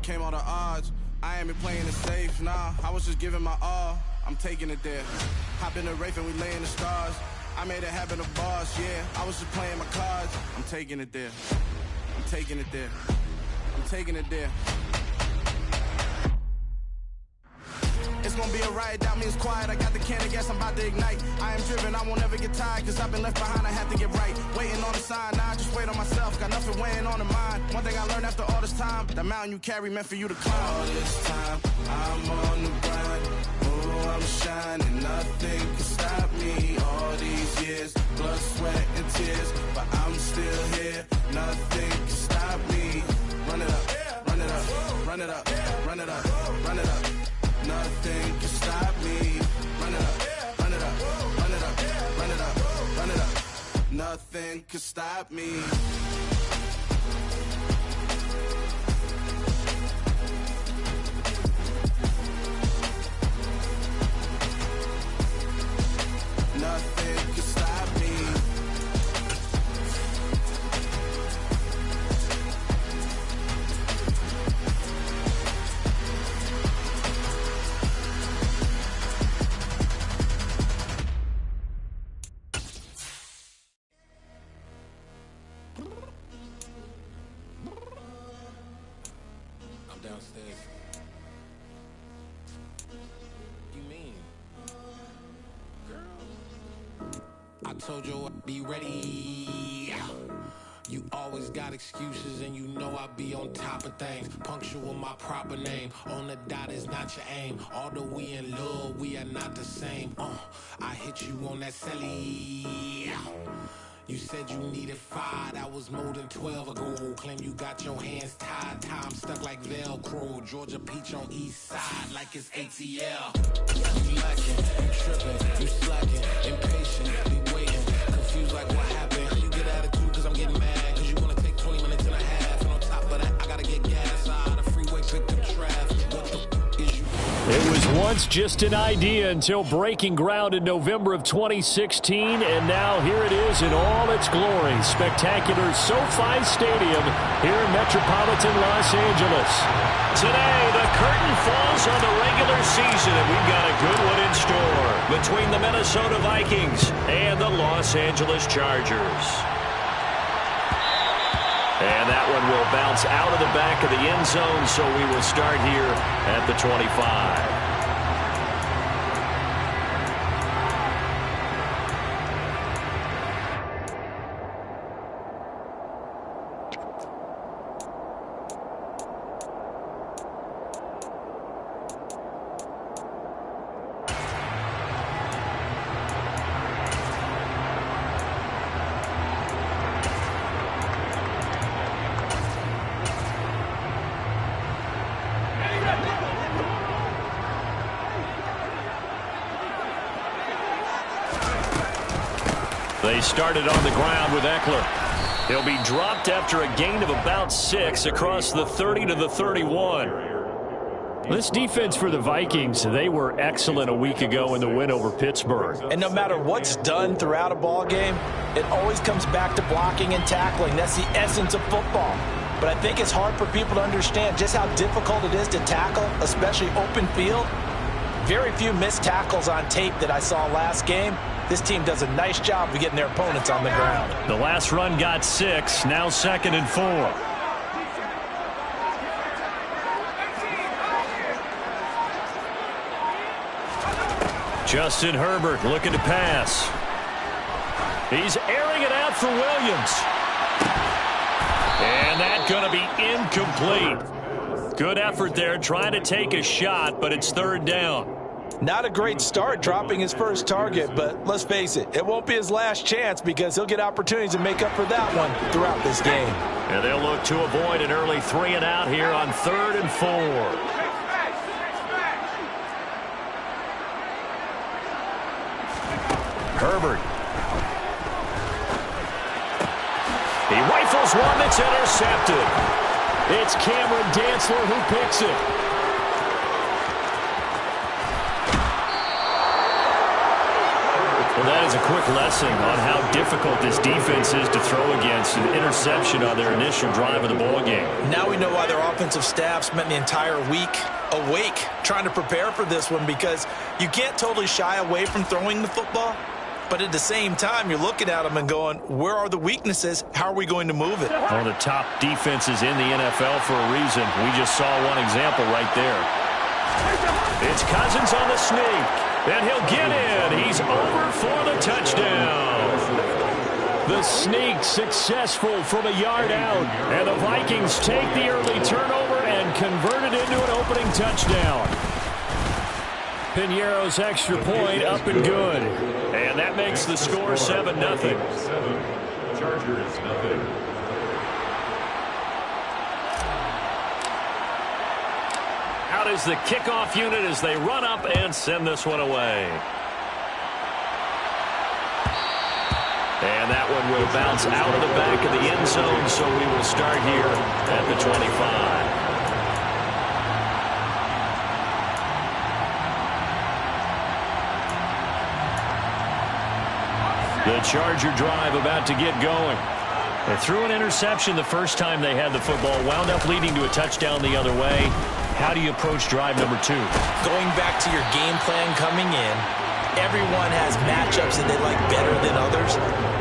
overcame all the odds. I ain't been playing it safe, nah. I was just giving my all. I'm taking it there. Hop in the Wraith and we lay in the stars. I made it happen to boss, yeah. I was just playing my cards. I'm taking it there. I'm taking it there. I'm taking it there. It's gonna be a riot, doubt me it's quiet. I got the can of gas, I'm about to ignite. I am driven, I won't ever get tired, cause I've been left behind, I have to get right. Waiting on the sign, now I just wait on myself. Got nothing weighing on the mind. One thing I learned after all this time, the mountain you carry meant for you to climb. All this time, I'm on the grind. Oh, I'm shining, nothing can stop me. All these years, blood, sweat, and tears, but I'm still here. Nothing can stop me. Run it up, run it up, run it up, run it up, run it up. Nothing can stop me. Run it up, run it up, run it up, run it up, run it up. Nothing can stop me. Nothing can stop me. Downstairs. You mean? Girl, I told you I'd be ready. You always got excuses and you know I be on top of things. Punctual my proper name. On the dot is not your aim. Although we in love, we are not the same. I hit you on that celly. You said you needed 5, that was more than 12 ago. Claim you got your hands tied, time stuck like Velcro. Georgia Peach on east side like it's ATL. You lacking, you tripping, you slacking, impatient, waiting, confused like what happened. You get attitude cause I'm getting mad, cause you wanna take 20 minutes and a half. And on top of that, I gotta get gas out of the freeway, picked up traffic. What the f is you? It was once just an idea until breaking ground in November of 2016, and now here it is in all its glory. Spectacular SoFi Stadium here in metropolitan Los Angeles. Today, the curtain falls on the regular season, and we've got a good one in store between the Minnesota Vikings and the Los Angeles Chargers. And that one will bounce out of the back of the end zone, so we will start here at the 25. They started on the ground with Eckler. He'll be dropped after a gain of about 6 across the 30 to the 31. This defense for the Vikings, they were excellent a week ago in the win over Pittsburgh. And no matter what's done throughout a ball game, it always comes back to blocking and tackling. That's the essence of football. But I think it's hard for people to understand just how difficult it is to tackle, especially open field. Very few missed tackles on tape that I saw last game. This team does a nice job of getting their opponents on the ground. The last run got 6, now 2nd and 4. Justin Herbert looking to pass. He's airing it out for Williams. And that's going to be incomplete. Good effort there trying to take a shot, but it's 3rd down. Not a great start dropping his first target, but let's face it, it won't be his last chance because he'll get opportunities to make up for that one throughout this game. And they'll look to avoid an early 3 and out here on 3rd and 4. Herbert. He rifles one that's intercepted. It's Cameron Dantzler who picks it. Well, that is a quick lesson on how difficult this defense is to throw against. An interception on their initial drive of the ballgame. Now we know why their offensive staff spent the entire week awake trying to prepare for this one, because you can't totally shy away from throwing the football, but at the same time, you're looking at them and going, where are the weaknesses? How are we going to move it? One of the top defenses in the NFL for a reason. We just saw one example right there. It's Cousins on the sneak. And he'll get in. He's over for the touchdown. The sneak successful from a yard out. And the Vikings take the early turnover and convert it into an opening touchdown. Piñeiro's extra point up and good. And that makes the score 7-0. Chargers, nothing. Out is the kickoff unit as they run up and send this one away. And that one will bounce out of the back of the end zone, so we will start here at the 25. The Charger drive about to get going. They threw an interception the first time they had the football, wound up leading to a touchdown the other way. How do you approach drive number 2? Going back to your game plan coming in, everyone has matchups that they like better than others,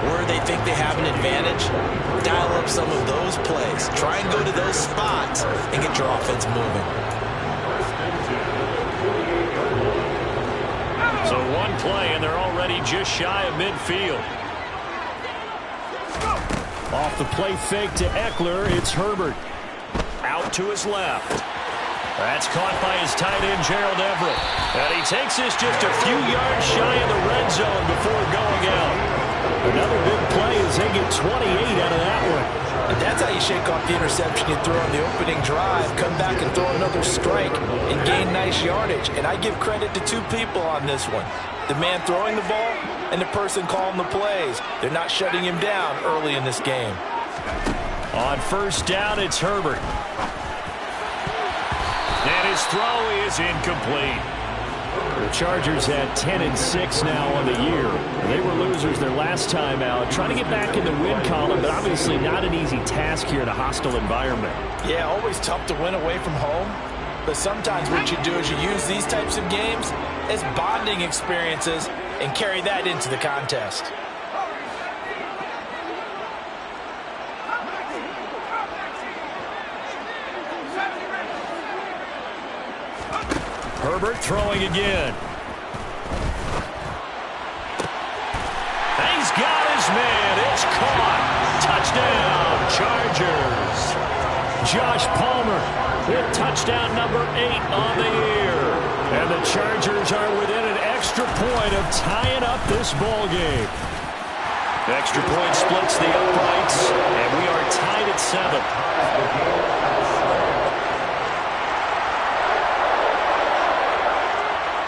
where they think they have an advantage. Dial up some of those plays. Try and go to those spots and get your offense moving. So one play, and they're already just shy of midfield. Off the play fake to Eckler, it's Herbert. Out to his left. That's caught by his tight end, Gerald Everett. And he takes this just a few yards shy of the red zone before going out. Another big play as they get 28 out of that one. And that's how you shake off the interception you threw on the opening drive, come back and throw another strike and gain nice yardage. And I give credit to two people on this one. The man throwing the ball and the person calling the plays. They're not shutting him down early in this game. On first down, it's Herbert. And his throw is incomplete. The Chargers had 10-6 now on the year. They were losers their last time out, trying to get back in the win column, but obviously not an easy task here in a hostile environment. Yeah, always tough to win away from home. But sometimes what you do is you use these types of games as bonding experiences and carry that into the contest. Herbert throwing again. He's got his man. It's caught. Touchdown, Chargers. Josh Palmer with touchdown number 8 on the year. And the Chargers are within an extra point of tying up this ball game. Extra point splits the uprights, and we are tied at 7.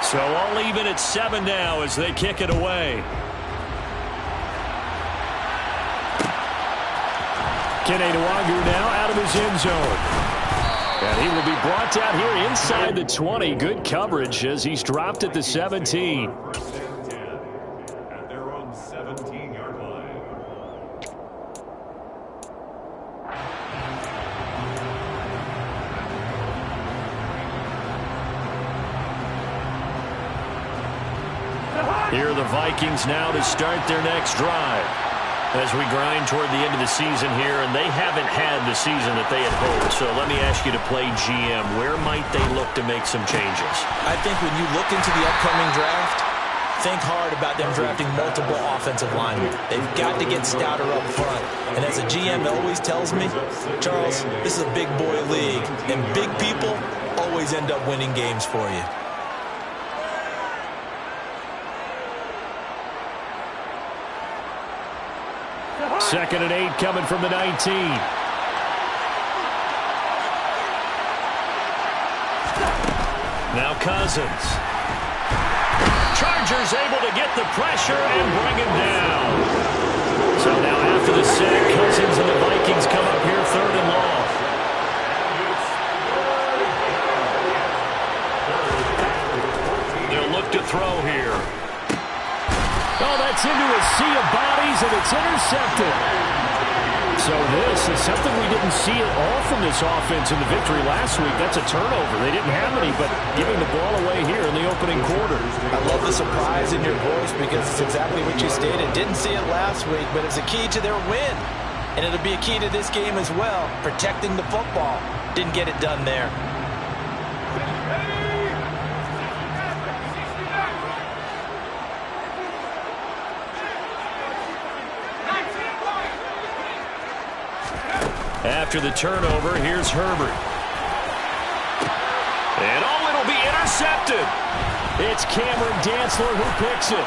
So all even at 7 now as they kick it away. Kene Nwangwu now out of his end zone. And he will be brought down here inside the 20. Good coverage as he's dropped at the 17. At their own 17-yard line. Here are the Vikings now to start their next drive. As we grind toward the end of the season here, and they haven't had the season that they had hoped. So let me ask you to play GM. Where might they look to make some changes? I think when you look into the upcoming draft, think hard about them drafting multiple offensive linemen. They've got to get stouter up front. And as a GM always tells me, Charles, this is a big boy league, and big people always end up winning games for you. Second and 8 coming from the 19. Now Cousins. Chargers able to get the pressure and bring him down. So now after the sack, Cousins and the Vikings come up here 3rd and long. They'll look to throw here. Oh, Oh, that's into a sea of bodies, and it's intercepted. So this is something we didn't see at all from this offense in the victory last week. That's a turnover. They didn't have any, but giving the ball away here in the opening quarter. I love the surprise in your voice because it's exactly what you stated. Didn't see it last week, but it's a key to their win. And it'll be a key to this game as well, protecting the football. Didn't get it done there. After the turnover, here's Herbert. And it'll be intercepted. It's Cameron Dantzler who picks it.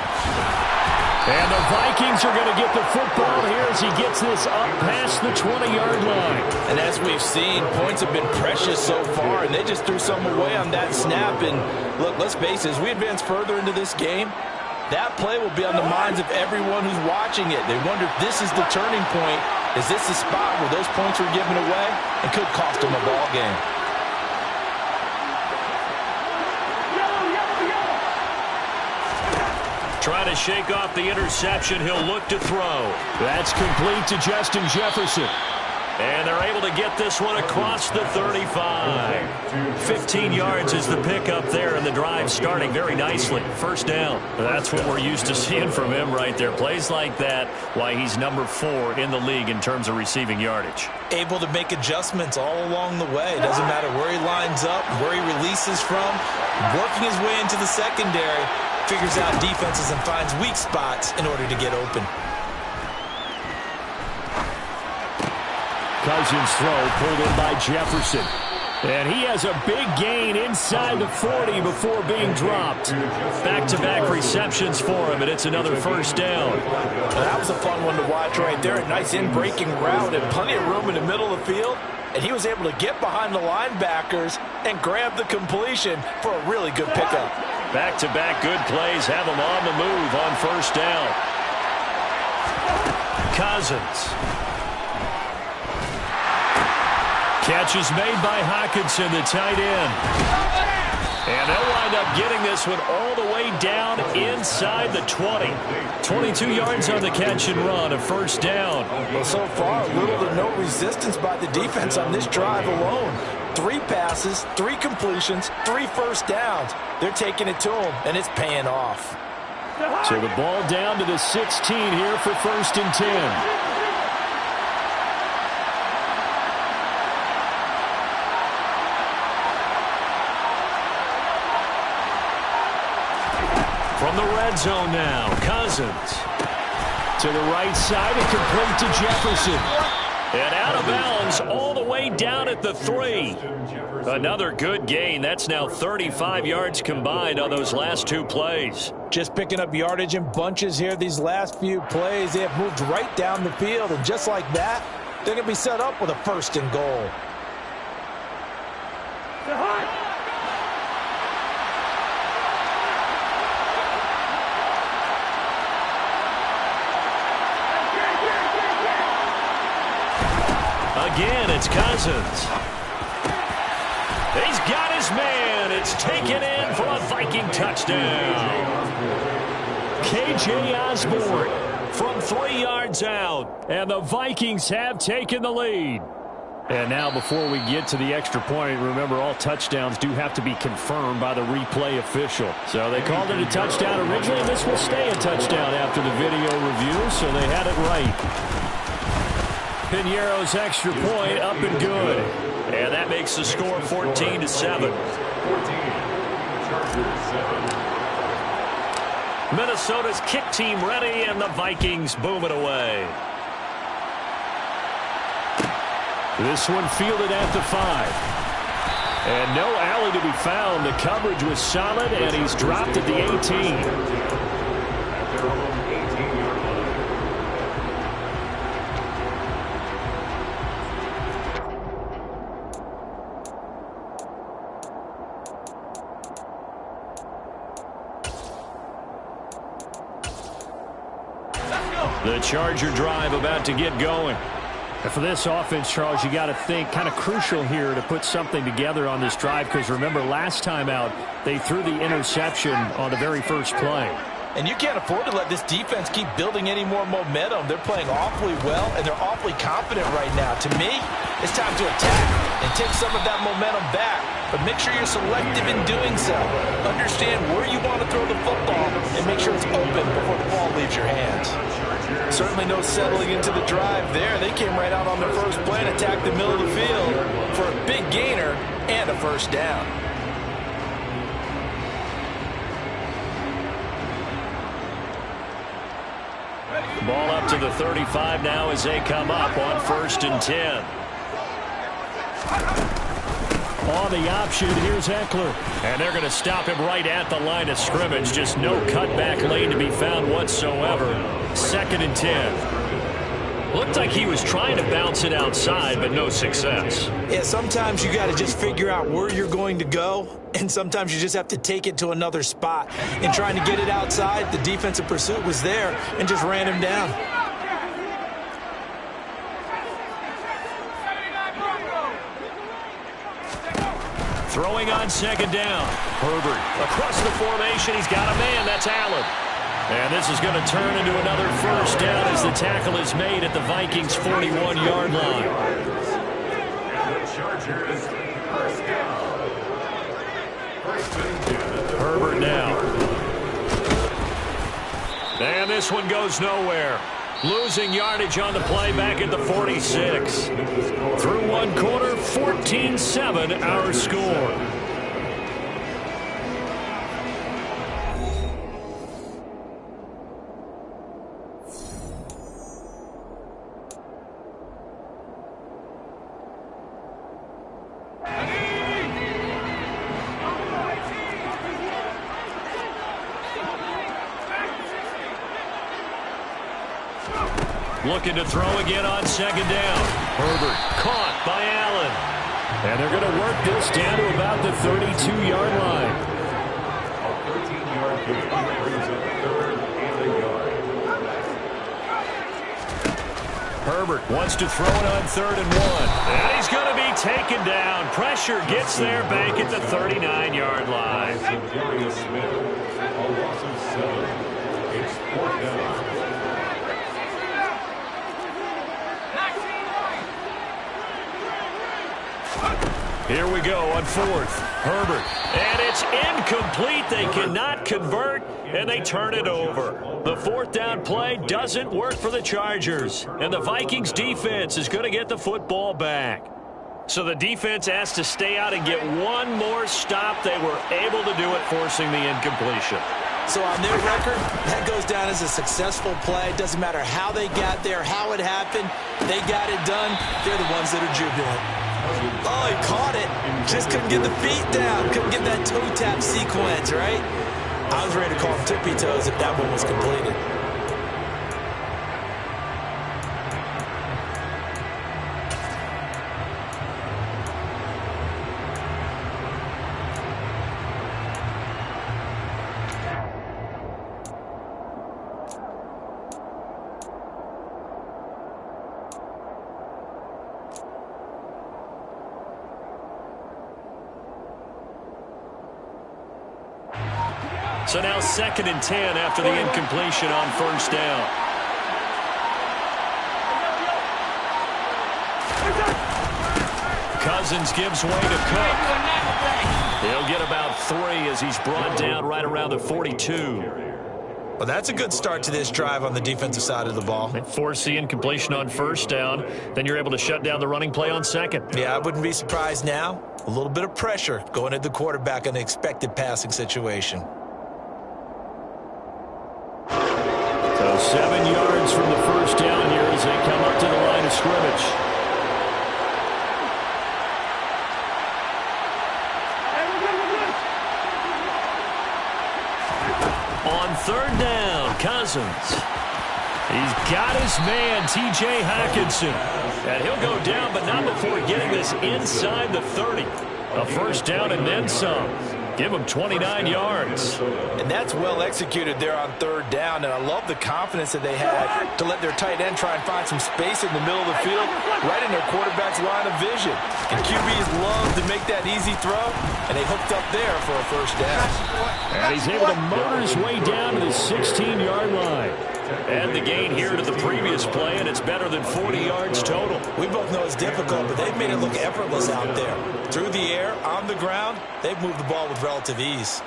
And the Vikings are going to get the football here as he gets this up past the 20-yard line. And as we've seen, points have been precious so far, and they just threw some away on that snap. And look, let's face it, as we advance further into this game, that play will be on the minds of everyone who's watching it. They wonder if this is the turning point. Is this the spot where those points were given away and could cost them a ball game? Trying to shake off the interception. He'll look to throw. That's complete to Justin Jefferson. And they're able to get this one across the 35. 15 yards is the pickup there, and the drive starting very nicely. First down. That's what we're used to seeing from him right there. Plays like that, why he's number 4 in the league in terms of receiving yardage. Able to make adjustments all along the way. Doesn't matter where he lines up, where he releases from. Working his way into the secondary. Figures out defenses and finds weak spots in order to get open. Cousins' throw pulled in by Jefferson. And he has a big gain inside the 40 before being dropped. Back-to-back receptions for him, and it's another first down. Well, that was a fun one to watch right there. A nice in-breaking route and plenty of room in the middle of the field. And he was able to get behind the linebackers and grab the completion for a really good pickup. Back-to-back good plays have him on the move on first down. Cousins. Catch is made by Hockenson, the tight end. And they'll wind up getting this one all the way down inside the 20. 22 yards on the catch and run, a first down. Well, so far, little to no resistance by the defense on this drive alone. 3 passes, 3 completions, 3 first downs. They're taking it to them, and it's paying off. So the ball down to the 16 here for first and 10. From the red zone now, Cousins. To the right side and complete to Jefferson. And out of bounds all the way down at the 3. Another good gain. That's now 35 yards combined on those last 2 plays. Just picking up yardage in bunches here these last few plays. They have moved right down the field, and just like that, they're going to be set up with a first and goal. Again, it's Cousins. He's got his man. It's taken in for a Viking touchdown. K.J. Osborne from 3 yards out. And the Vikings have taken the lead. And now before we get to the extra point, remember all touchdowns do have to be confirmed by the replay official. So they called it a touchdown originally, and this will stay a touchdown after the video review, so they had it right. Piñeiro's extra point up and good. And that makes the score 14-7. 14. Minnesota's kick team ready, and the Vikings boom it away. This one fielded at the 5. And no alley to be found. The coverage was solid, and he's dropped at the 18. At their own 18-yard line. The Charger drive about to get going. And for this offense, Charles, you got to think kind of crucial here to put something together on this drive, because remember last time out they threw the interception on the very first play. And you can't afford to let this defense keep building any more momentum. They're playing awfully well, and they're awfully confident right now. To me, it's time to attack and take some of that momentum back. But make sure you're selective in doing so. Understand where you want to throw the football and make sure it's open before the ball leaves your hands. Certainly no settling into the drive there. They came right out on their first play and attacked the middle of the field for a big gainer and a first down. Ball up to the 35 now as they come up on 1st and 10. On the option, here's Eckler. And they're going to stop him right at the line of scrimmage. Just no cutback lane to be found whatsoever. 2nd and 10. Looked like he was trying to bounce it outside, but no success. Yeah, sometimes you got to just figure out where you're going to go, and sometimes you just have to take it to another spot. In trying to get it outside, the defensive pursuit was there and just ran him down. Throwing on 2nd down. Herbert across the formation. He's got a man. That's Allen. And this is going to turn into another first down as the tackle is made at the Vikings' 41-yard line. Herbert now. And this one goes nowhere. Losing yardage on the play back at the 46. Through one quarter, 14-7 our score. Looking to throw again on 2nd down. Herbert caught by Allen. And they're going to work this down to about the 32-yard line. A 13-yard gain brings up 3rd and a yard. Herbert wants to throw it on 3rd and 1. And he's going to be taken down. Pressure gets there back at the 39-yard line. Darius Smith, a loss of 7. It's 4th down. Here we go on 4th. Herbert. And it's incomplete. They cannot convert, and they turn it over. The 4th down play doesn't work for the Chargers. And the Vikings defense is going to get the football back. So the defense has to stay out and get one more stop. They were able to do it, forcing the incompletion. So on their record, that goes down as a successful play. It doesn't matter how they got there, how it happened. They got it done. They're the ones that are jubilant. Oh, he caught it. Just couldn't get the feet down. Couldn't get that toe tap sequence, right? I was ready to call him tippy toes if that one was completed. So now 2nd and 10 after the incompletion on 1st down. Cousins gives way to Cook. He'll get about 3 as he's brought down right around the 42. Well, that's a good start to this drive on the defensive side of the ball. They force the incompletion on 1st down. Then you're able to shut down the running play on 2nd. Yeah, I wouldn't be surprised now. A little bit of pressure going at the quarterback in the expected passing situation. So 7 yards from the 1st down here as they come up to the line of scrimmage. On 3rd down, Cousins. He's got his man, T.J. Hockenson. And he'll go down, but not before getting this inside the 30. A 1st down and then some. Give him 29 yards. And that's well executed there on third down. And I love the confidence that they had to let their tight end try and find some space in the middle of the field, right in their quarterback's line of vision. And QBs love to make that easy throw, and they hooked up there for a first down. And he's able to motor his way down to the 16-yard line. And the gain here to the previous play, and it's better than 40 yards total. We both know it's difficult, but they've made it look effortless out there. Through the air, on the ground, they've moved the ball with relative ease.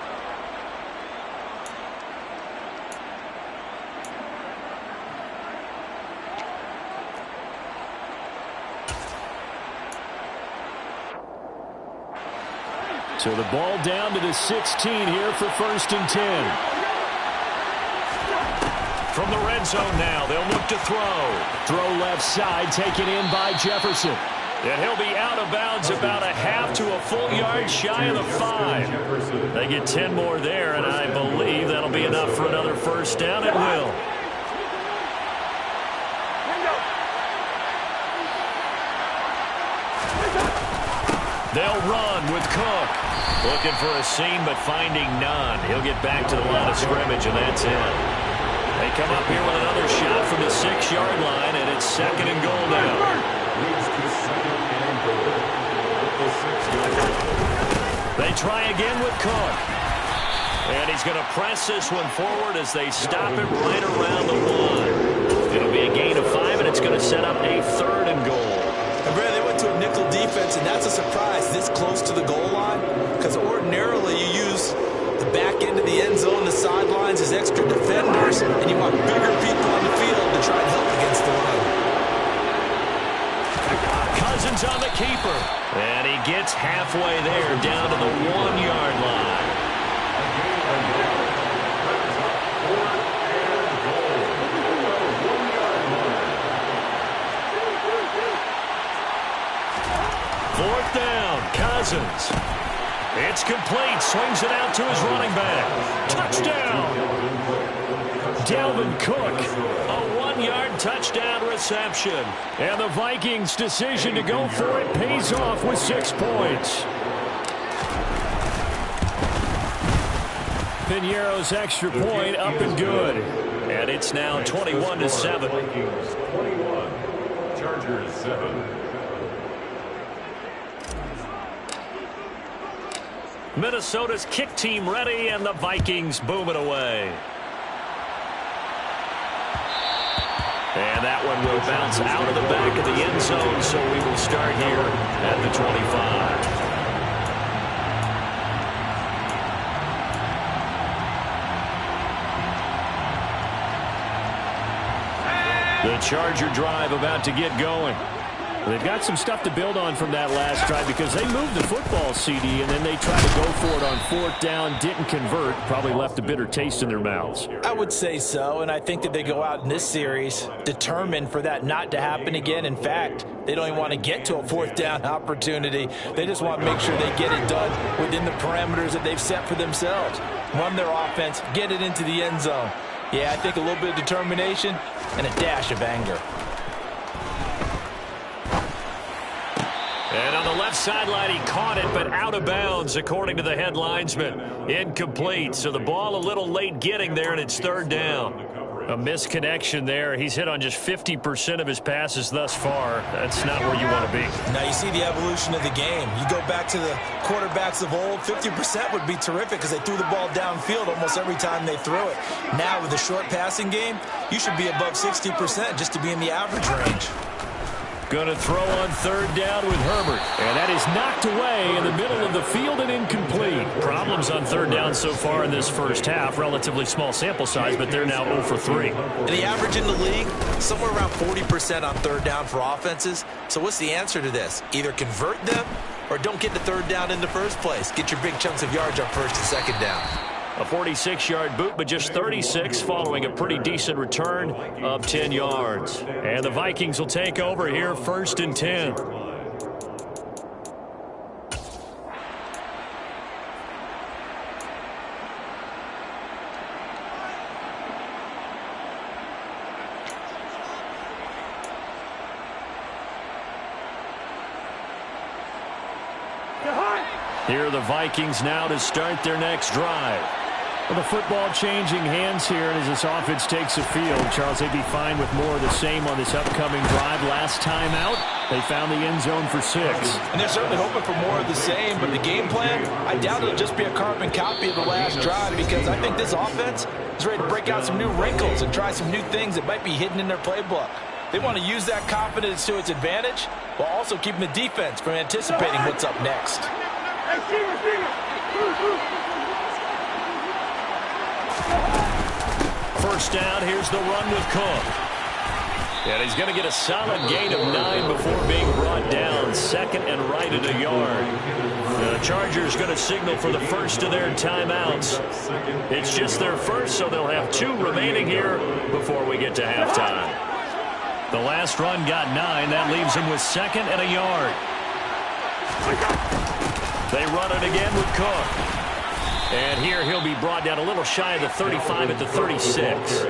So the ball down to the 16 here for 1st and 10. From the red zone now, they'll look to throw. Throw left side, taken in by Jefferson. And he'll be out of bounds about a half to a full yard shy of the 5. They get 10 more there, and I believe that'll be enough for another first down. It will. They'll run with Cook. Looking for a seam, but finding none. He'll get back to the line of scrimmage, and that's it. They come up here with another shot from the 6-yard line, and it's 2nd and goal now. They try again with Cook. And he's going to press this one forward as they stop him right around the 1. It'll be a gain of 5, and it's going to set up a 3rd and goal. And Brad, they went to a nickel defense, and that's a surprise this close to the goal line, because ordinarily you use the back end of the end zone, the sidelines as extra defenders, and you want bigger people on the field to try and help against the run. Cousins on the keeper. And he gets halfway there down to the 1-yard line. Fourth down, Cousins. It's complete. Swings it out to his running back. Touchdown. Dalvin Cook. A 1-yard touchdown reception. And the Vikings' decision to go for it pays off with 6 points. Piñeiro's extra point up and good. And it's now 21-7. Vikings 21, Chargers 7. Minnesota's kick team ready, and the Vikings boom it away. And that one will bounce out of the back of the end zone, so we will start here at the 25. The Charger drive about to get going. They've got some stuff to build on from that last drive because they moved the football, CD, and then they tried to go for it on 4th down, didn't convert, probably left a bitter taste in their mouths. I would say so, and I think that they go out in this series determined for that not to happen again. In fact, they don't even want to get to a 4th down opportunity. They just want to make sure they get it done within the parameters that they've set for themselves. Run their offense, get it into the end zone. Yeah, I think a little bit of determination and a dash of anger. And on the left sideline, he caught it, but out of bounds, according to the head linesman. Incomplete, so the ball a little late getting there, and it's 3rd down. A misconnection there. He's hit on just 50% of his passes thus far. That's not where you want to be. Now you see the evolution of the game. You go back to the quarterbacks of old, 50% would be terrific because they threw the ball downfield almost every time they threw it. Now with the short passing game, you should be above 60% just to be in the average range. Going to throw on 3rd down with Herbert. And that is knocked away in the middle of the field and incomplete. Problems on 3rd down so far in this first half. Relatively small sample size, but they're now 0 for 3. And the average in the league, somewhere around 40% on 3rd down for offenses. So what's the answer to this? Either convert them or don't get the 3rd down in the first place. Get your big chunks of yards on 1st and 2nd down. A 46-yard boot, but just 36 following a pretty decent return of 10 yards. And the Vikings will take over here 1st and 10. Here are the Vikings now to start their next drive. Well, the football changing hands here, and as this offense takes the field, Charles, they'd be fine with more of the same on this upcoming drive. Last time out, they found the end zone for 6. And they're certainly hoping for more of the same, but the game plan, I doubt it'll just be a carbon copy of the last drive, because I think this offense is ready to break out some new wrinkles and try some new things that might be hidden in their playbook. They want to use that confidence to its advantage while also keeping the defense from anticipating what's up next. First down, here's the run with Cook. And he's going to get a solid gain of 9 before being brought down. Second and right at a yard. The Chargers going to signal for the first of their timeouts. It's just their first, so they'll have 2 remaining here before we get to halftime. The last run got 9. That leaves him with second and a yard. They run it again with Cook. And here he'll be brought down a little shy of the 35 at the 36.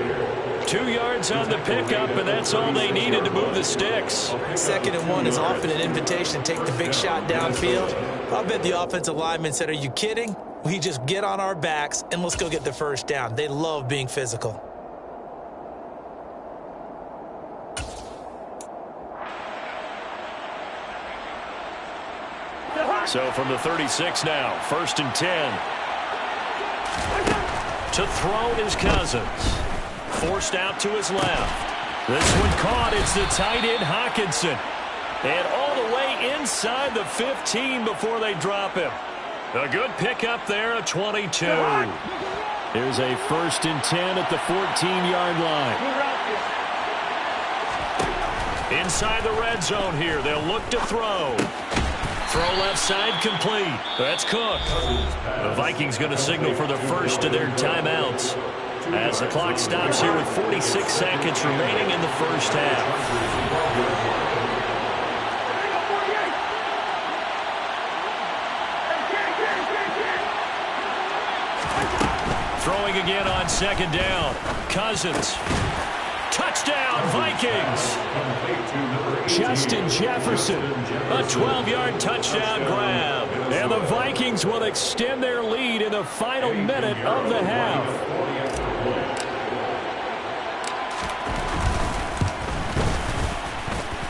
2 yards on the pickup, and that's all they needed to move the sticks. 2nd and 1 is often an invitation to take the big shot downfield. I bet the offensive linemen said, "Are you kidding? We just get on our backs and let's go get the first down." They love being physical. So from the 36 now, 1st and 10. To throw is Cousins. Forced out to his left. This one caught. It's the tight end Hawkinson. And all the way inside the 15 before they drop him. A good pickup there, a 22. Here's a 1st and 10 at the 14-yard line. Inside the red zone here. They'll look to throw. Throw left side complete. That's Cook. The Vikings going to signal for the first of their timeouts as the clock stops here with 46 seconds remaining in the first half. Throwing again on 2nd down. Cousins. Touchdown, Vikings. Justin Jefferson, a 12-yard touchdown grab. And the Vikings will extend their lead in the final minute of the half.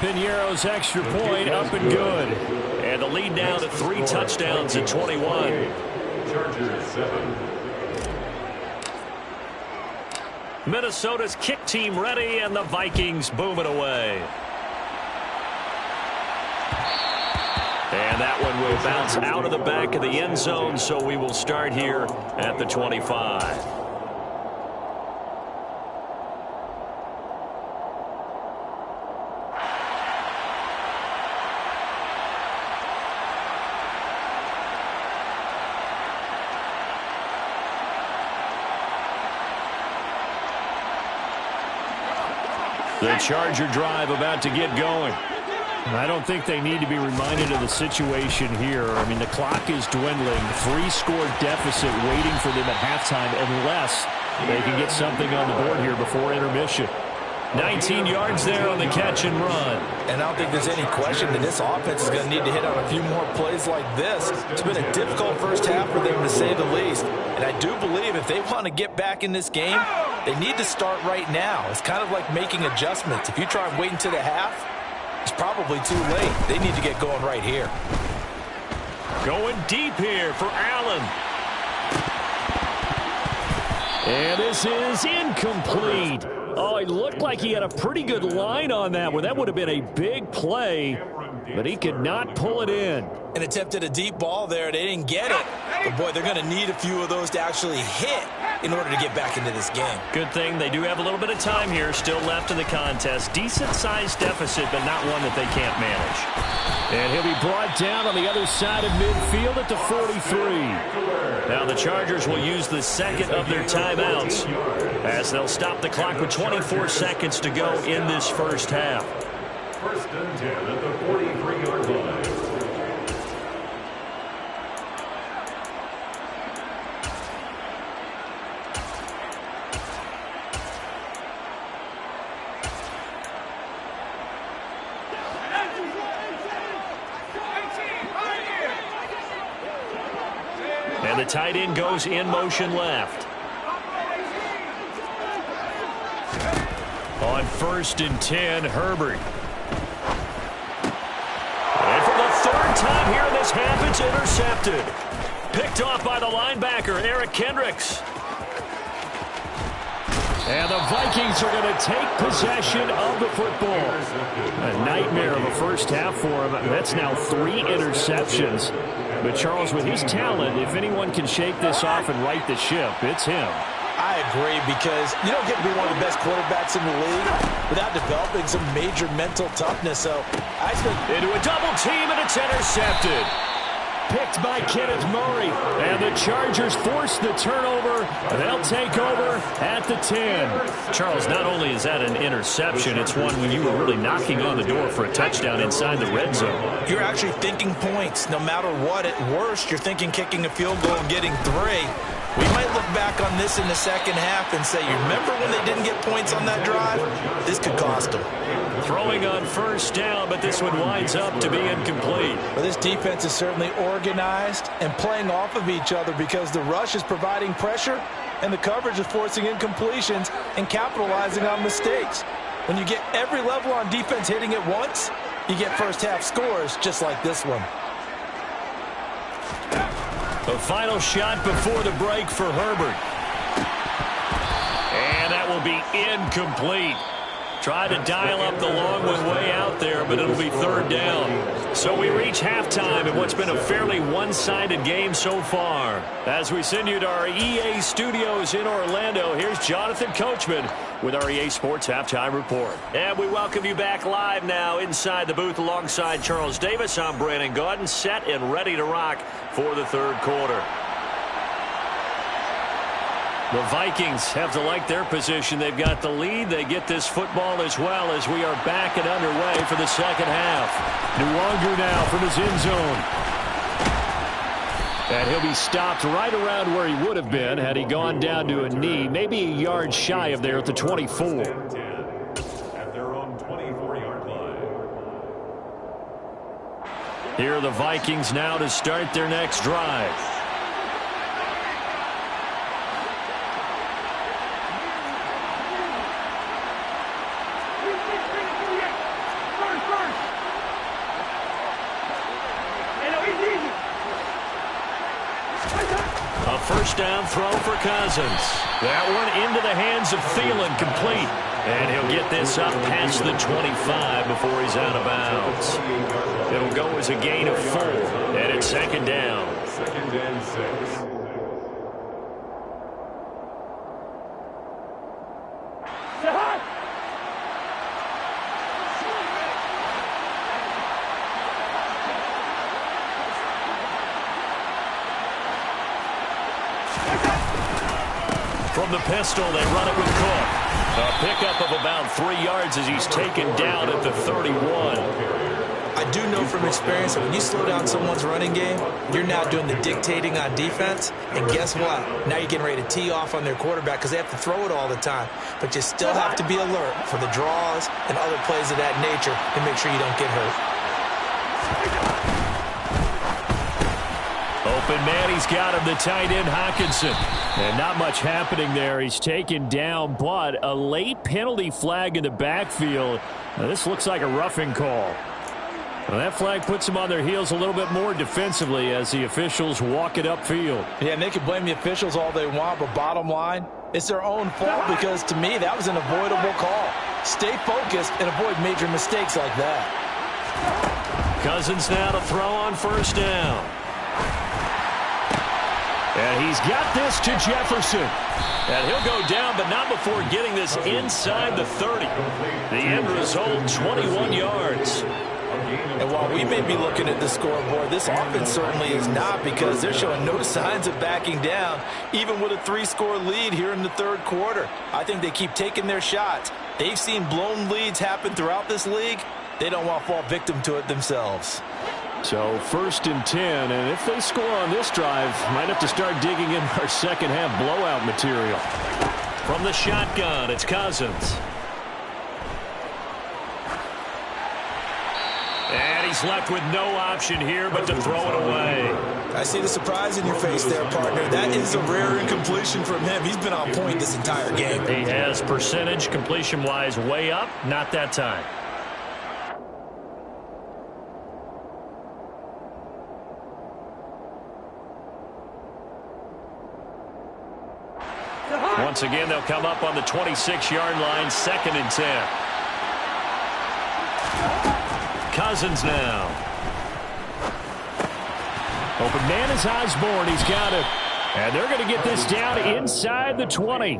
Piñeiro's extra point up and good. And the lead now to 3 touchdowns at 21. Chargers 7. Minnesota's kick team ready, and the Vikings boom it away. And that one will bounce out of the back of the end zone, so we will start here at the 25. The Charger drive about to get going. I don't think they need to be reminded of the situation here. I mean, the clock is dwindling. 3-score deficit waiting for them at halftime unless they can get something on the board here before intermission. 19 yards there on the catch and run. And I don't think there's any question that this offense is going to need to hit on a few more plays like this. It's been a difficult first half for them, to say the least. And I do believe if they want to get back in this game, they need to start right now. It's kind of like making adjustments. If you try and wait until the half, it's probably too late. They need to get going right here. Going deep here for Allen. And this is incomplete. Oh, it looked like he had a pretty good line on that one. That would have been a big play, but he could not pull it in. And attempted a deep ball there. They didn't get it. But, boy, they're going to need a few of those to actually hit in order to get back into this game. Good thing they do have a little bit of time here still left in the contest. Decent-sized deficit, but not one that they can't manage. And he'll be brought down on the other side of midfield at the 43. Now the Chargers will use the second of their timeouts as they'll stop the clock with 24 seconds to go in this first half. 1st and 10 at the 43-yard line. And the tight end goes in motion left. On 1st and 10, Herbert. And for the 3rd time here in this half, it's intercepted. Picked off by the linebacker, Eric Kendricks. And the Vikings are going to take possession of the football. A nightmare of a first half for him. That's now 3 interceptions. But Charles, with his talent, if anyone can shake this off and right the ship, it's him. I agree, because you don't get to be one of the best quarterbacks in the league without developing some major mental toughness. So I expect into a double team, and it's intercepted. Picked by Kenneth Murray. And the Chargers force the turnover. They'll take over at the 10. Charles, not only is that an interception, it's one when you were really knocking on the door for a touchdown inside the red zone. You're actually thinking points. No matter what, at worst, you're thinking kicking a field goal and getting 3. We might look back on this in the second half and say, you remember when they didn't get points on that drive? This could cost them. Throwing on 1st down, but this one winds up to be incomplete. Well, this defense is certainly organized and playing off of each other, because the rush is providing pressure and the coverage is forcing incompletions and capitalizing on mistakes. When you get every level on defense hitting at once, you get first half scores just like this one. The final shot before the break for Herbert. And that will be incomplete. Tried to dial up the long one way out there, but it'll be 3rd down. So we reach halftime in what's been a fairly one-sided game so far. As we send you to our EA studios in Orlando, here's Jonathan Coachman with our EA Sports Halftime Report. And we welcome you back live now inside the booth alongside Charles Davis. I'm Brandon Gaudin, set and ready to rock for the 3rd quarter. The Vikings have to like their position. They've got the lead. They get this football as well as we are back and underway for the second half. Nwangu now from his end zone. And he'll be stopped right around where he would have been had he gone down to a knee, maybe a yard shy of there at the 24. At their own 24-yard line. Here are the Vikings now to start their next drive. A 1st down throw for Cousins. That one into the hands of Thielen, complete. And he'll get this up past the 25 before he's out of bounds. It'll go as a gain of 4, and it's 2nd down. 2nd and 6. From the pistol, they run it with Cook. A pickup of about 3 yards as he's taken down at the 31. I do know from experience that when you slow down someone's running game, you're now doing the dictating on defense. And guess what? Now you're getting ready to tee off on their quarterback because they have to throw it all the time. But you still have to be alert for the draws and other plays of that nature and make sure you don't get hurt. Open man, he's got him, the tight end, Hockenson. And not much happening there. He's taken down, but a late penalty flag in the backfield. Now, this looks like a roughing call. Well, that flag puts them on their heels a little bit more defensively as the officials walk it upfield. Yeah, and they can blame the officials all they want, but bottom line, it's their own fault because, to me, that was an avoidable call. Stay focused and avoid major mistakes like that. Cousins now to throw on 1st down. And he's got this to Jefferson. And he'll go down, but not before getting this inside the 30. The end result, 21 yards. And while we may be looking at the scoreboard, this offense certainly is not, because they're showing no signs of backing down, even with a 3-score lead here in the 3rd quarter. I think they keep taking their shots. They've seen blown leads happen throughout this league. They don't want to fall victim to it themselves. So 1st and 10, and if they score on this drive, might have to start digging in our second half blowout material. From the shotgun, it's Cousins. And he he's left with no option here but to throw it away. I see the surprise in your face there, partner. That is a rare incompletion from him. He's been on point this entire game. He has percentage completion-wise way up, not that time. Once again, they'll come up on the 26-yard line, 2nd and 10. Cousins now. Open man is Osborne. He's got it. And they're going to get this down inside the 20.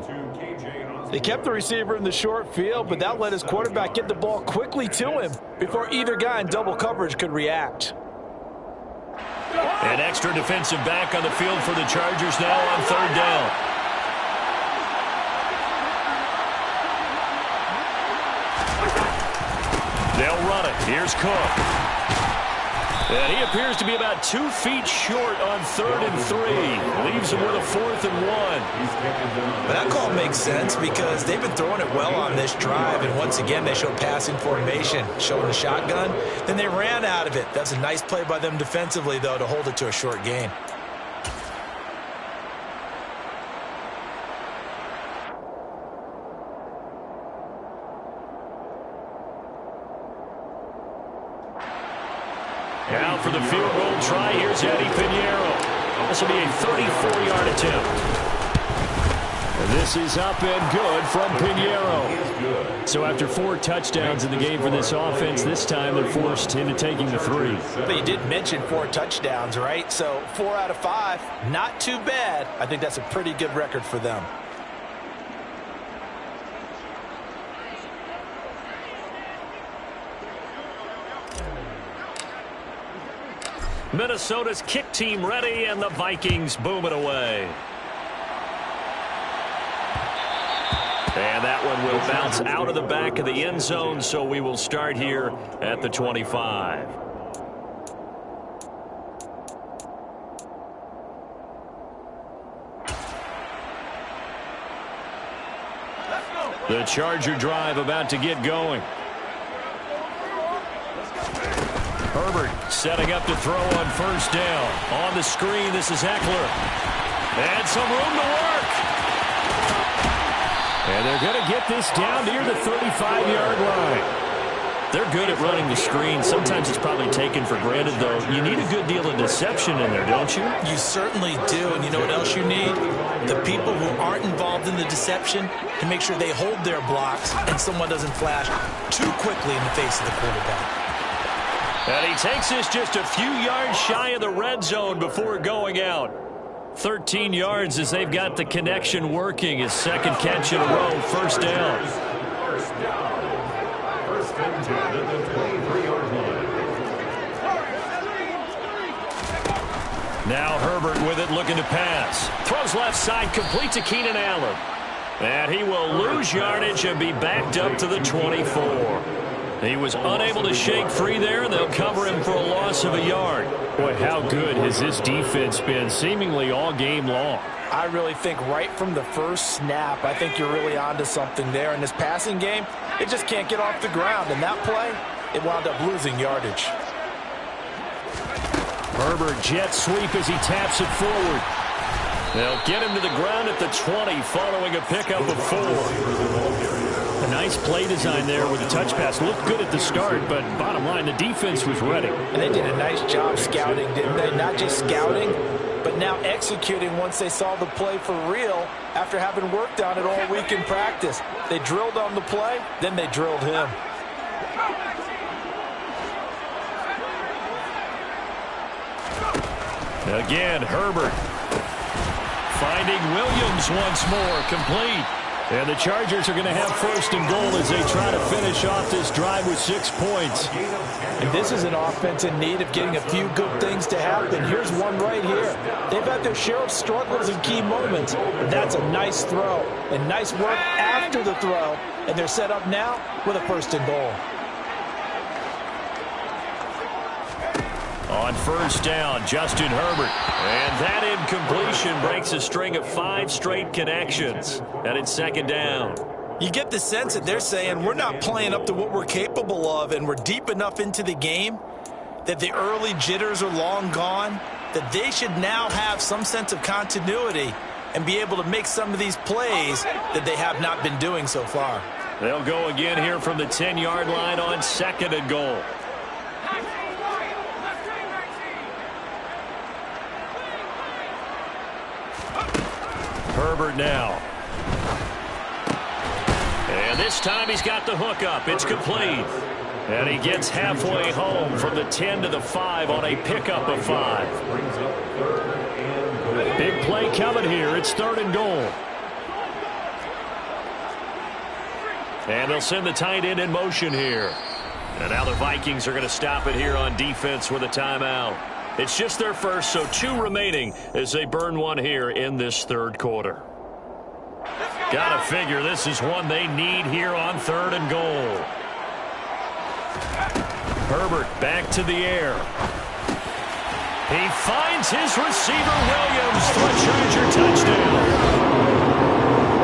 They kept the receiver in the short field, but that let his quarterback get the ball quickly to him before either guy in double coverage could react. An extra defensive back on the field for the Chargers now on 3rd down. They'll run it. Here's Cook. And he appears to be about 2 feet short on 3rd and 3. Leaves him with a 4th and 1. But that call makes sense because they've been throwing it well on this drive. And once again, they show passing formation, showing the shotgun. Then they ran out of it. That's a nice play by them defensively, though, to hold it to a short gain. Now for the field goal try, here's Eddie Pinheiro. This will be a 34-yard attempt. And this is up and good from Pinheiro. So after 4 touchdowns in the game for this offense, this time they're forced into taking the 3. But you did mention 4 touchdowns, right? So 4 out of 5, not too bad. I think that's a pretty good record for them. Minnesota's kick team ready, and the Vikings boom it away. And that one will bounce out of the back of the end zone, so we will start here at the 25. The Charger drive about to get going. Herbert setting up to throw on 1st down. On the screen, this is Eckler. And some room to work. And they're going to get this down near the 35-yard line. They're good at running the screen. Sometimes it's probably taken for granted, though. You need a good deal of deception in there, don't you? You certainly do. And you know what else you need? The people who aren't involved in the deception to make sure they hold their blocks and someone doesn't flash too quickly in the face of the quarterback. And he takes this just a few yards shy of the red zone before going out. 13 yards as they've got the connection working. His 2nd catch in a row, 1st down. 1st and 10 at the 23-yard line. Now Herbert with it, looking to pass. Throws left side, complete to Keenan Allen. And he will lose yardage and be backed up to the 24. He was unable to shake free there, and they'll cover him for a loss of a yard. Boy, how good has this defense been seemingly all game long? I really think right from the first snap, I think you're really onto something there. In this passing game, it just can't get off the ground. And that play, it wound up losing yardage. Herbert jet sweep as he taps it forward. They'll get him to the ground at the 20 following a pickup of 4. A nice play design there with the touch pass. Looked good at the start, but bottom line, the defense was ready. And they did a nice job scouting, didn't they? Not just scouting, but now executing once they saw the play for real after having worked on it all week in practice. They drilled on the play, then they drilled him. Again, Herbert finding Williams once more, complete. And the Chargers are going to have 1st and goal as they try to finish off this drive with 6 points. And this is an offense in need of getting a few good things to happen. Here's one right here. They've had their share of struggles in key moments, but that's a nice throw and nice work after the throw. And they're set up now with a 1st and goal. On 1st down, Justin Herbert. And that incompletion breaks a string of 5 straight connections. And it's 2nd down. You get the sense that they're saying we're not playing up to what we're capable of, and we're deep enough into the game that the early jitters are long gone, that they should now have some sense of continuity and be able to make some of these plays that they have not been doing so far. They'll go again here from the 10-yard line on 2nd and goal. Herbert now. And this time he's got the hook up. It's complete. And he gets halfway home from the 10 to the 5 on a pickup of 5. Big play coming here. It's 3rd and goal. And they'll send the tight end in motion here. And now the Vikings are going to stop it here on defense with a timeout. It's just their first, so 2 remaining as they burn one here in this 3rd quarter. Gotta figure this is one they need here on 3rd and goal. Herbert back to the air. He finds his receiver, Williams, for a Charger touchdown.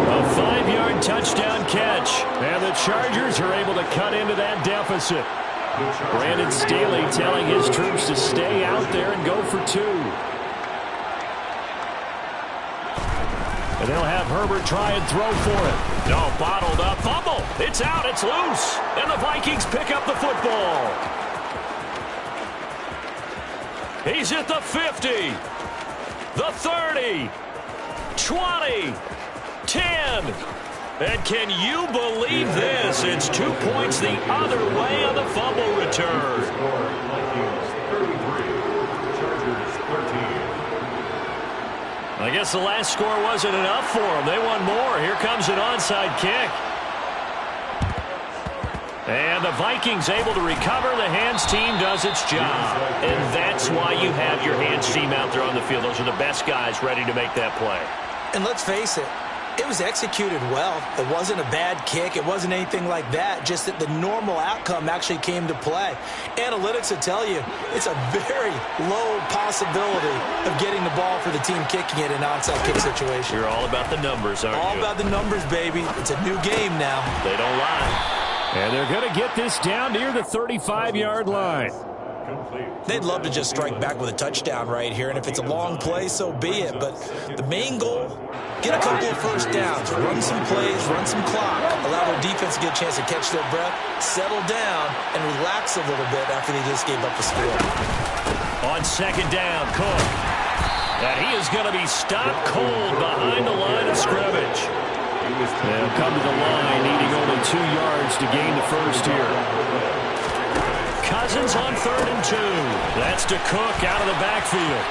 A 5-yard touchdown catch. And the Chargers are able to cut into that deficit. Brandon Staley telling his troops to stay out there and go for 2. And they'll have Herbert try and throw for it. No, bottled up. Fumble. It's out. It's loose. And the Vikings pick up the football. He's at the 50. The 30. 20. 10. And can you believe this? It's 2 points the other way on the fumble return. I guess the last score wasn't enough for them. They want more. Here comes an onside kick. And the Vikings able to recover. The hands team does its job. And that's why you have your hands team out there on the field. Those are the best guys ready to make that play. And let's face it, it was executed well. It wasn't a bad kick. It wasn't anything like that. Just that the normal outcome actually came to play. Analytics will tell you it's a very low possibility of getting the ball for the team kicking it in an onside kick situation. You're all about the numbers, aren't you? All about the numbers, baby. It's a new game now. They don't lie. And they're going to get this down near the 35-yard line. They'd love to just strike back with a touchdown right here, and if it's a long play, so be it. But the main goal, get a couple of first downs, run some plays, run some clock, allow their defense to get a chance to catch their breath, settle down, and relax a little bit after they just gave up the score. On 2nd down, Cook. And he is going to be stopped cold behind the line of scrimmage. They'll come to the line, needing only 2 yards to gain the first here. Cousins on 3rd and 2. That's to Cook out of the backfield.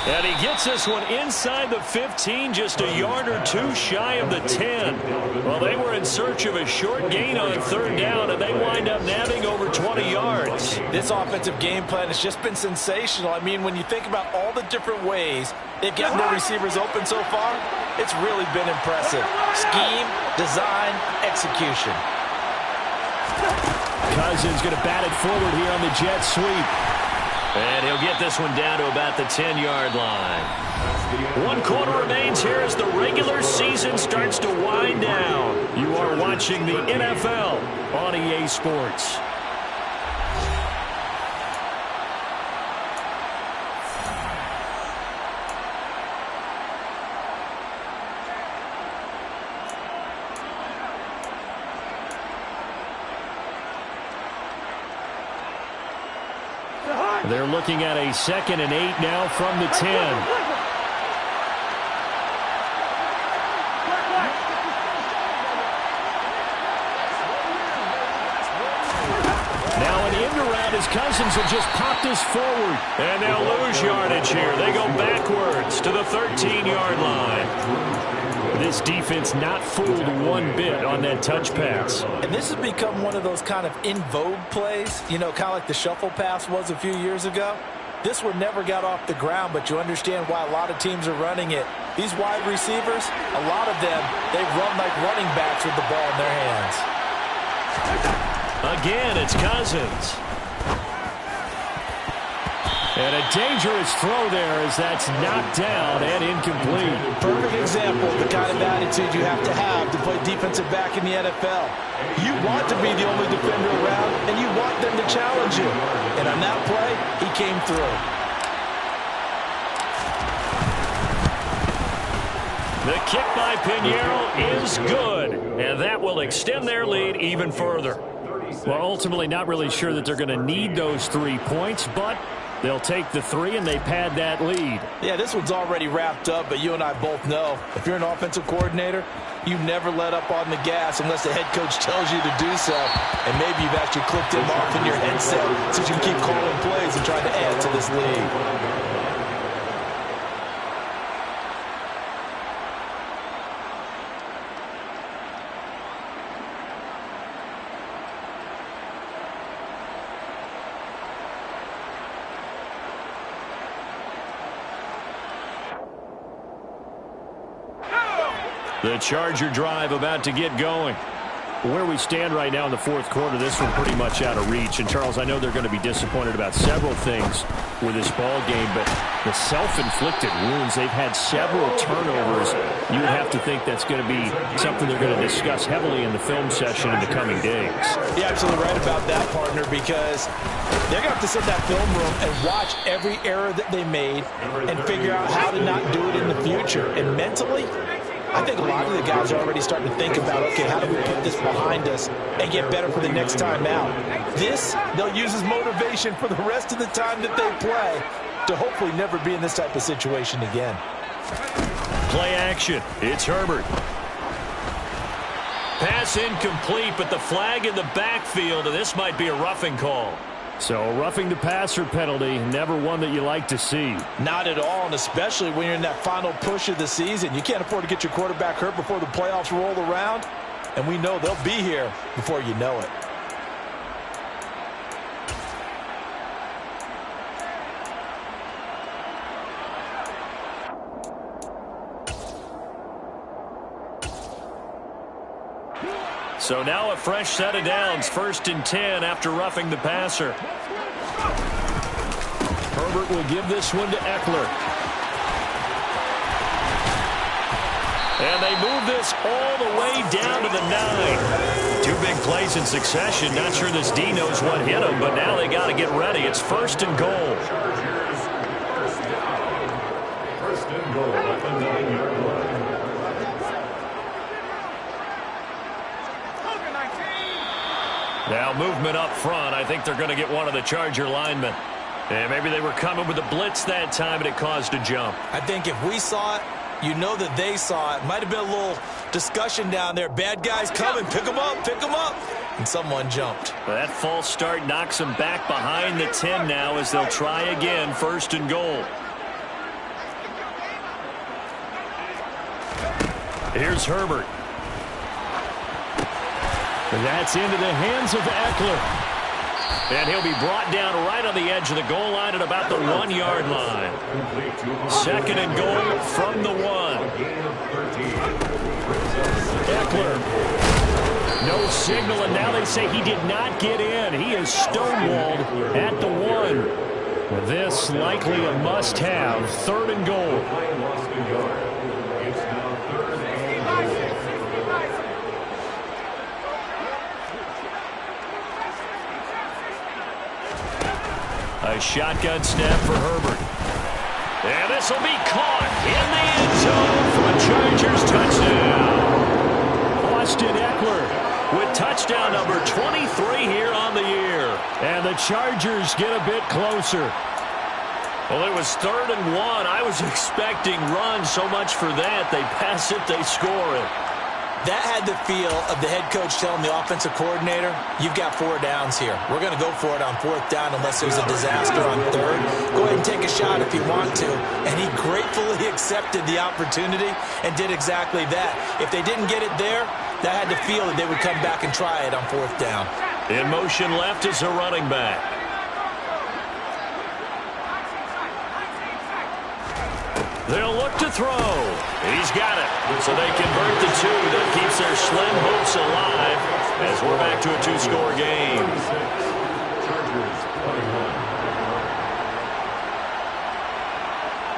And he gets this one inside the 15, just a yard or 2 shy of the 10. Well, they were in search of a short gain on 3rd down, and they wind up nabbing over 20 yards. This offensive game plan has just been sensational. I mean, when you think about all the different ways they've gotten their receivers open so far, it's really been impressive. Scheme, design, execution. Cousins going to bat it forward here on the jet sweep. And he'll get this one down to about the 10-yard line. 1 quarter remains here as the regular season starts to wind down. You are watching the NFL on EA Sports. They're looking at a 2nd and 8 now from the 10. Now an end around as Cousins will just pop this forward. And they'll lose yardage here. They go backwards to the 13-yard line. This defense not fooled one bit on that touch pass. And this has become one of those kind of in vogue plays, you know, kind of like the shuffle pass was a few years ago. This one never got off the ground, but you understand why a lot of teams are running it. These wide receivers, a lot of them, they run like running backs with the ball in their hands. Again, it's Cousins. And a dangerous throw there as that's knocked down and incomplete. Perfect example of the kind of attitude you have to play defensive back in the NFL. You want to be the only defender around, and you want them to challenge you. And on that play, he came through. The kick by Pinheiro is good, and that will extend their lead even further. Well, ultimately not really sure that they're going to need those 3 points, but they'll take the 3 and they pad that lead. Yeah, this one's already wrapped up, but you and I both know if you're an offensive coordinator, you never let up on the gas unless the head coach tells you to do so. And maybe you've actually clicked him off in your headset so you can keep calling plays and trying to add to this lead. The Charger drive about to get going. Where we stand right now in the fourth quarter, this one pretty much out of reach. And, Charles, I know they're going to be disappointed about several things with this ball game, but the self-inflicted wounds, they've had several turnovers. You would have to think that's going to be something they're going to discuss heavily in the film session in the coming days. You're absolutely right about that, partner, because they're going to have to sit in that film room and watch every error that they made and figure out how to not do it in the future. And mentally, I think a lot of the guys are already starting to think about, okay, how do we put this behind us and get better for the next time out? This, they'll use as motivation for the rest of the time that they play to hopefully never be in this type of situation again. Play action. It's Herbert. Pass incomplete, but the flag in the backfield, and this might be a roughing call. So a roughing the passer penalty, never one that you like to see. Not at all, and especially when you're in that final push of the season. You can't afford to get your quarterback hurt before the playoffs roll around, and we know they'll be here before you know it. So now a fresh set of downs, 1st and 10 after roughing the passer. Herbert will give this one to Eckler. And they move this all the way down to the 9. 2 big plays in succession. Not sure this D knows what hit him, but now they got to get ready. It's 1st and goal. First and goal at the 9-yard line. Now movement up front. I think they're going to get one of the Charger linemen. And maybe they were coming with a blitz that time, and it caused a jump. I think if we saw it, you know that they saw it. Might have been a little discussion down there. Bad guys coming. Pick them up. Pick them up. And someone jumped. Well, that false start knocks them back behind the 10 now as they'll try again, 1st and goal. Here's Herbert. And that's into the hands of Eckler. And he'll be brought down right on the edge of the goal line at about the 1-yard line. 2nd and goal from the 1. Eckler. No signal, and now they say he did not get in. He is stonewalled at the 1. This likely a must-have. 3rd and goal. A shotgun snap for Herbert. And this will be caught in the end zone for a Chargers touchdown. Austin Eckler with touchdown number 23 here on the year. And the Chargers get a bit closer. Well, it was 3rd and 1. I was expecting run, so much for that. They pass it, they score it. That had the feel of the head coach telling the offensive coordinator, you've got 4 downs here. We're going to go for it on 4th down unless there's a disaster on 3rd. Go ahead and take a shot if you want to. And he gratefully accepted the opportunity and did exactly that. If they didn't get it there, that had the feel that they would come back and try it on 4th down. In motion left is a running back. They'll look to throw. He's got it. So they convert the 2. That keeps their slim hopes alive as we're back to a 2-score game.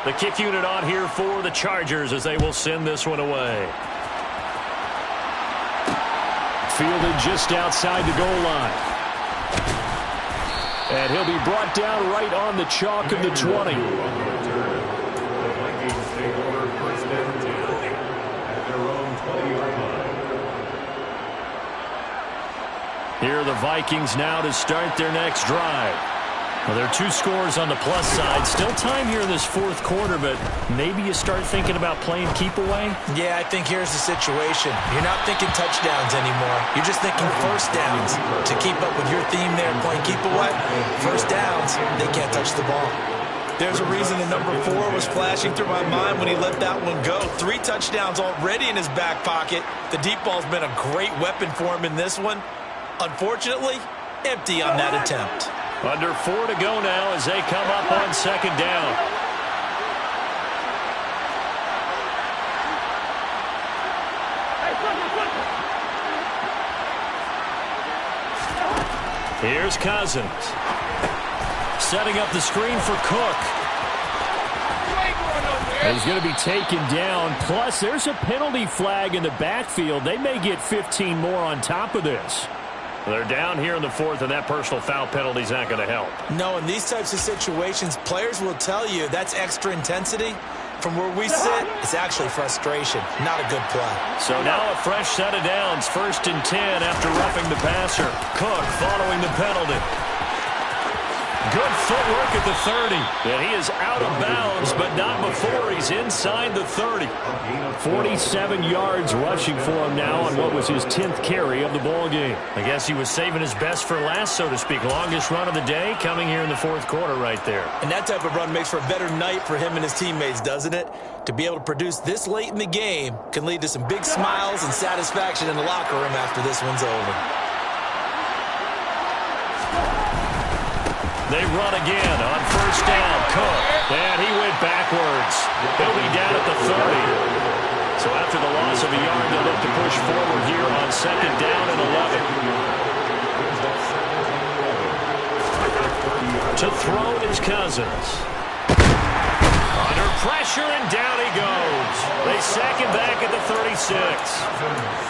The kick unit on here for the Chargers as they will send this one away. Fielded just outside the goal line. And he'll be brought down right on the chalk of the 20. Here are the Vikings now to start their next drive. Well, there are 2 scores on the plus side. Still time here in this fourth quarter, but maybe you start thinking about playing keep away? Yeah, I think here's the situation. You're not thinking touchdowns anymore. You're just thinking first downs. To keep up with your theme there, playing keep away, first downs, they can't touch the ball. There's a reason the number 4 was flashing through my mind when he let that one go. 3 touchdowns already in his back pocket. The deep ball's been a great weapon for him in this one. Unfortunately, empty on that attempt. Under 4 to go now as they come up on second down. Here's Cousins. Setting up the screen for Cook. He's going to be taken down. Plus, there's a penalty flag in the backfield. They may get 15 more on top of this. They're down here in the fourth, and that personal foul penalty is not going to help. No, in these types of situations, players will tell you that's extra intensity. From where we sit, it's actually frustration, not a good play. So now a fresh set of downs, 1st and 10 after roughing the passer. Cook following the penalty. Good footwork at the 30. And he is out of bounds, but not before he's inside the 30. 47 yards rushing for him now on what was his 10th carry of the ball game. I guess he was saving his best for last, so to speak. Longest run of the day coming here in the fourth quarter right there. And that type of run makes for a better night for him and his teammates, doesn't it? To be able to produce this late in the game can lead to some big smiles and satisfaction in the locker room after this one's over. They run again on first down. Cook. And he went backwards. He'll be down at the 30. So after the loss of a yard, they'll look to push forward here on second down and 11. To throw is Cousins. Under pressure, and down he goes. They sack him back at the 36.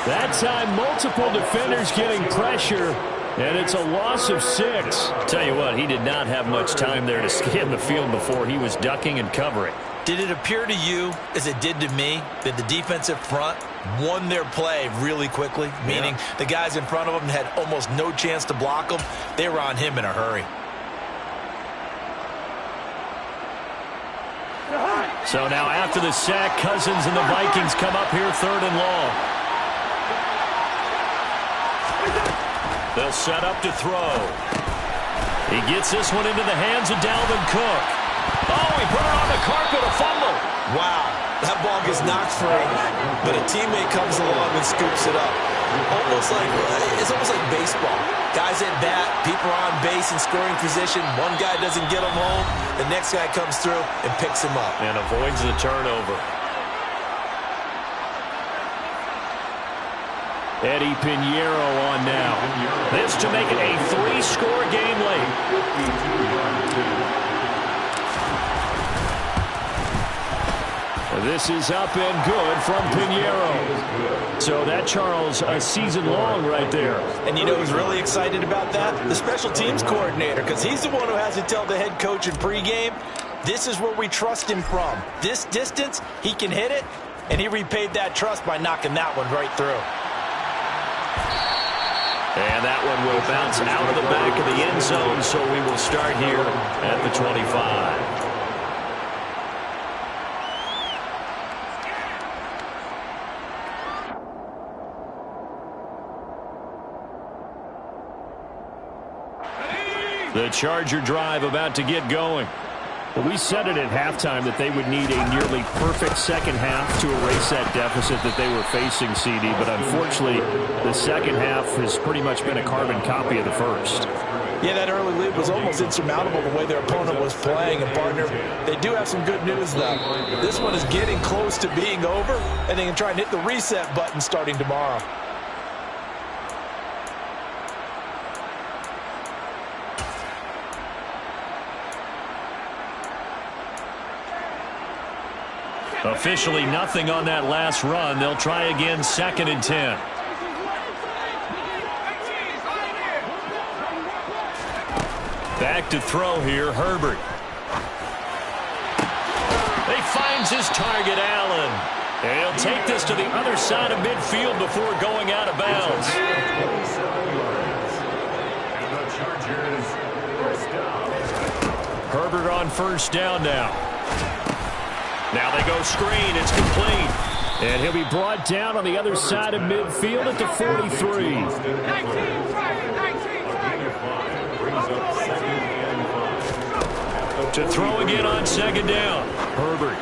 That time, multiple defenders getting pressure. And it's a loss of 6. Tell you what, he did not have much time there to scan the field before he was ducking and covering. Did it appear to you, as it did to me, that the defensive front won their play really quickly? Meaning the guys in front of them had almost no chance to block them. They were on him in a hurry. So now after the sack, Cousins and the Vikings come up here 3rd and long. They'll set up to throw. He gets this one into the hands of Dalvin Cook. Oh, he put it on the carpet, a fumble. Wow, that ball gets knocked free, but a teammate comes along and scoops it up. It's almost like baseball. Guys at bat, people are on base in scoring position. One guy doesn't get him home. The next guy comes through and picks him up. And avoids the turnover. Eddie Pinheiro on now. This to make it a 3-score game late. This is up and good from Pinheiro. So that, Charles, a season long right there. And you know who's really excited about that? The special teams coordinator, because he's the one who has to tell the head coach in pregame, this is where we trust him from. This distance, he can hit it, and he repaid that trust by knocking that one right through. And that one will bounce out of the back of the end zone, so we will start here at the 25. The Charger drive about to get going. We said it at halftime that they would need a nearly perfect second half to erase that deficit that they were facing, CD. But unfortunately, the second half has pretty much been a carbon copy of the first. Yeah, that early lead was almost insurmountable the way their opponent was playing. And, partner, they do have some good news, though. This one is getting close to being over, and they can try and hit the reset button starting tomorrow. Officially nothing on that last run. They'll try again, 2nd and 10. Back to throw here, Herbert. He finds his target, Allen. And he'll take this to the other side of midfield before going out of bounds. Herbert on first down now. Now they go screen. It's complete. And he'll be brought down on the other side of midfield at the 43. To throw again on 2nd down. Herbert.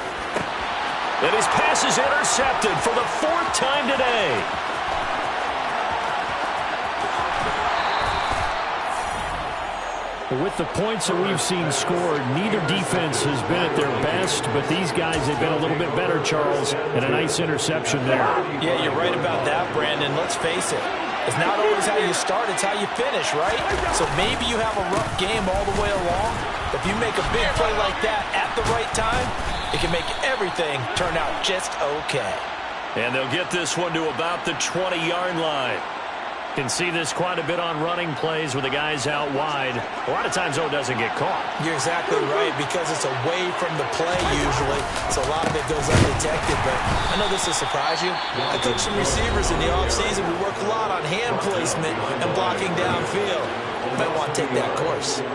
And his pass is intercepted for the 4th time today. With the points that we've seen scored, neither defense has been at their best, but these guys have been a little bit better, Charles, and a nice interception there. Yeah, you're right about that, Brandon. Let's face it. It's not always how you start, it's how you finish, right? So maybe you have a rough game all the way along. If you make a big play like that at the right time, it can make everything turn out just okay. And they'll get this one to about the 20-yard line. Can see this quite a bit on running plays with the guys out wide. A lot of times, though, it doesn't get caught. You're exactly right, because it's away from the play usually, so a lot of it goes undetected. But I know this will surprise you. I coach some receivers in the offseason. We work a lot on hand placement and blocking downfield. You might want to take that course.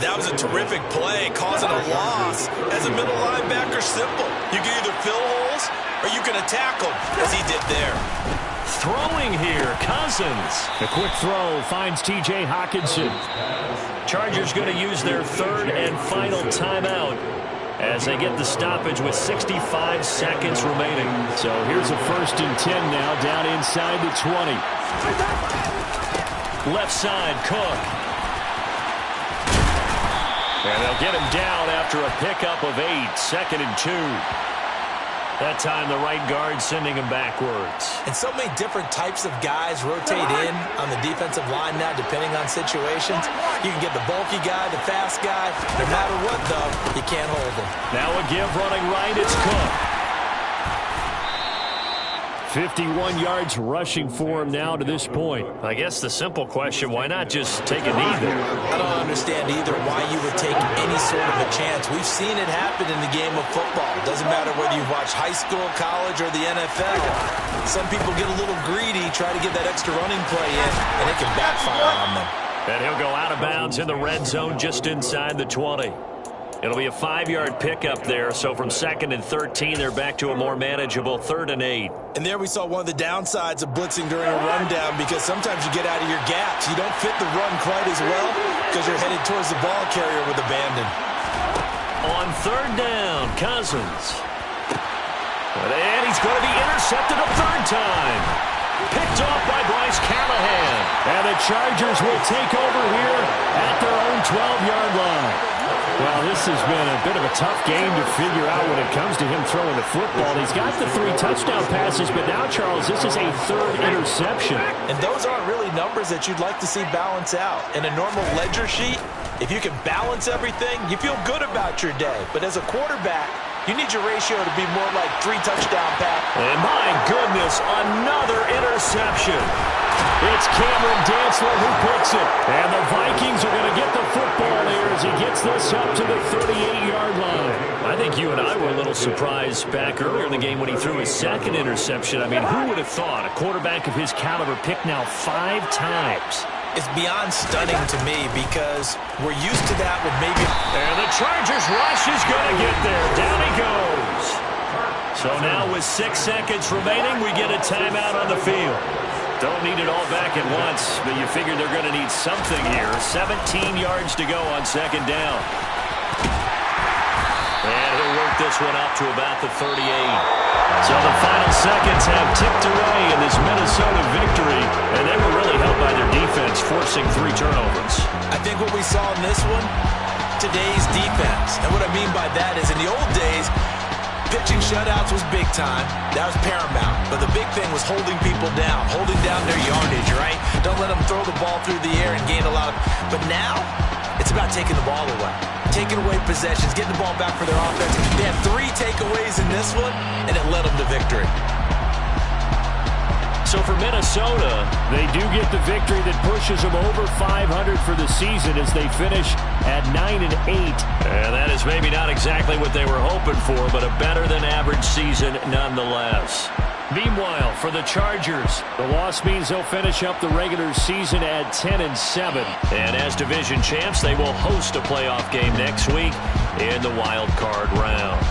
That was a terrific play, causing a loss. As a middle linebacker, simple. You can either fill holes or you can attack them, as he did there. Throwing here, Cousins. A quick throw finds T.J. Hockenson. Chargers going to use their 3rd and final timeout as they get the stoppage with 65 seconds remaining. So here's a 1st and 10 now, down inside the 20. Left side, Cook. And they'll get him down after a pickup of 8, 2nd and 2. That time the right guard sending him backwards. And so many different types of guys rotate in on the defensive line now depending on situations. You can get the bulky guy, the fast guy. No matter what, though, you can't hold him. Now a give running right, it's Cook. 51 yards rushing for him now to this point. I guess the simple question, why not just take a knee there? I don't understand either why you would take any sort of a chance. We've seen it happen in the game of football. It doesn't matter whether you watch high school, college, or the NFL. Some people get a little greedy, try to get that extra running play in, and it can backfire on them. And he'll go out of bounds in the red zone just inside the 20. It'll be a 5-yard pickup there, so from 2nd and 13, they're back to a more manageable 3rd and 8. And there we saw one of the downsides of blitzing during a rundown, because sometimes you get out of your gaps. You don't fit the run quite as well because you're headed towards the ball carrier with abandon. On 3rd down, Cousins. And he's going to be intercepted a 3rd time. Picked off by Bryce Callahan. And the Chargers will take over here at their own 12-yard line. Well, this has been a bit of a tough game to figure out when it comes to him throwing the football. He's got the 3 touchdown passes, but now, Charles, this is a 3rd interception. And those aren't really numbers that you'd like to see balance out. In a normal ledger sheet, if you can balance everything, you feel good about your day. But as a quarterback, you need your ratio to be more like 3 touchdown passes. And my goodness, another interception. It's Cameron Dantzler who picks it. And the Vikings are going to get the football here as he gets this up to the 38-yard line. I think you and I were a little surprised back earlier in the game when he threw his 2nd interception. I mean, who would have thought a quarterback of his caliber picked now 5 times? It's beyond stunning to me because we're used to that with maybe... And the Chargers rush is going to get there. Down he goes. So now with 6 seconds remaining, we get a timeout on the field. Don't need it all back at once, but you figure they're going to need something here. 17 yards to go on 2nd down. And he'll work this one up to about the 38. So the final seconds have ticked away in this Minnesota victory, and they were really helped by their defense, forcing 3 turnovers. I think what we saw in this one, today's defense. And what I mean by that is in the old days, pitching shutouts was big time. That was paramount. But the big thing was holding people down, holding down their yardage, right? Don't let them throw the ball through the air and gain a lot of... But now, It's about taking the ball away. Taking away possessions, getting the ball back for their offense. They had 3 takeaways in this one, and it led them to victory. So for Minnesota, they do get the victory that pushes them over 500 for the season as they finish at 9-8. And that is maybe not exactly what they were hoping for, but a better-than-average season nonetheless. Meanwhile, for the Chargers, the loss means they'll finish up the regular season at 10-7. And as division champs, they will host a playoff game next week in the wild card round.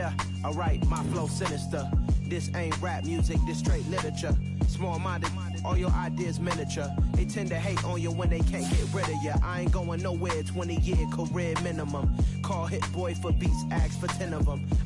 Yeah, alright, my flow sinister. This ain't rap music, this straight literature. Small-minded, all your ideas miniature. They tend to hate on you when they can't get rid of you. I ain't going nowhere, 20-year career minimum. Call Hit Boy for beats, ask for 10 of them.